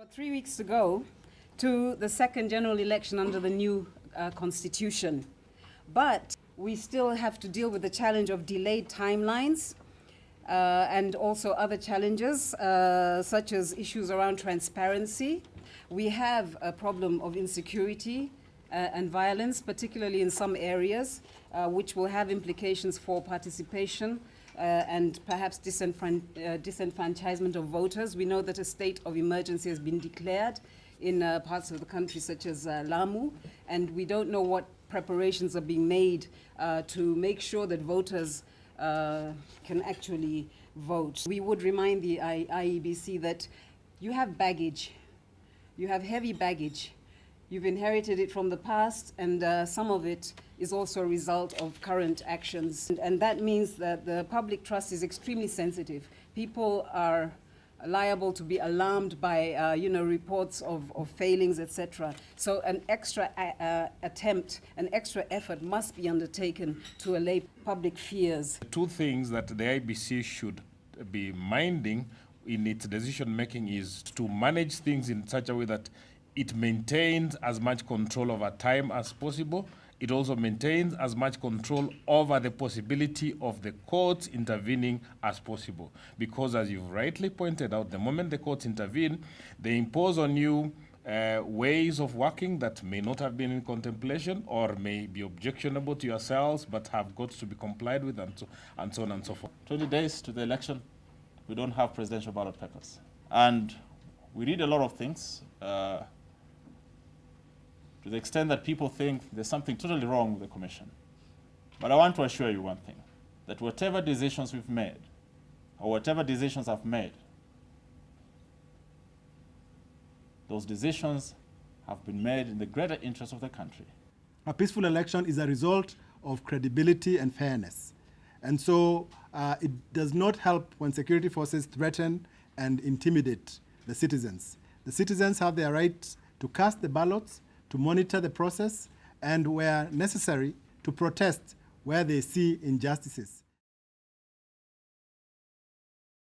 3 weeks to go to the second general election under the new constitution. But we still have to deal with the challenge of delayed timelines and also other challenges such as issues around transparency. We have a problem of insecurity and violence, particularly in some areas, which will have implications for participation and perhaps disenfranchisement of voters. We know that a state of emergency has been declared in parts of the country such as Lamu, and we don't know what preparations are being made to make sure that voters can actually vote. We would remind the IEBC that you have baggage, you have heavy baggage. You've inherited it from the past, and some of it is also a result of current actions. And that means that the public trust is extremely sensitive. People are liable to be alarmed by reports of failings, etc. So an extra attempt, an extra effort must be undertaken to allay public fears. Two things that the IEBC should be minding in its decision making is to manage things in such a way that it maintains as much control over time as possible. It also maintains as much control over the possibility of the courts intervening as possible. Because as you've rightly pointed out, the moment the courts intervene, they impose on you ways of working that may not have been in contemplation or may be objectionable to yourselves but have got to be complied with, and so on and so forth. 20 days to the election, we don't have presidential ballot papers. And we read a lot of things. To the extent that people think there's something totally wrong with the commission. But I want to assure you one thing, that whatever decisions we've made, or whatever decisions I've made, those decisions have been made in the greater interest of the country. A peaceful election is a result of credibility and fairness. And so it does not help when security forces threaten and intimidate the citizens. The citizens have their right to cast the ballots, to monitor the process, and where necessary, to protest where they see injustices.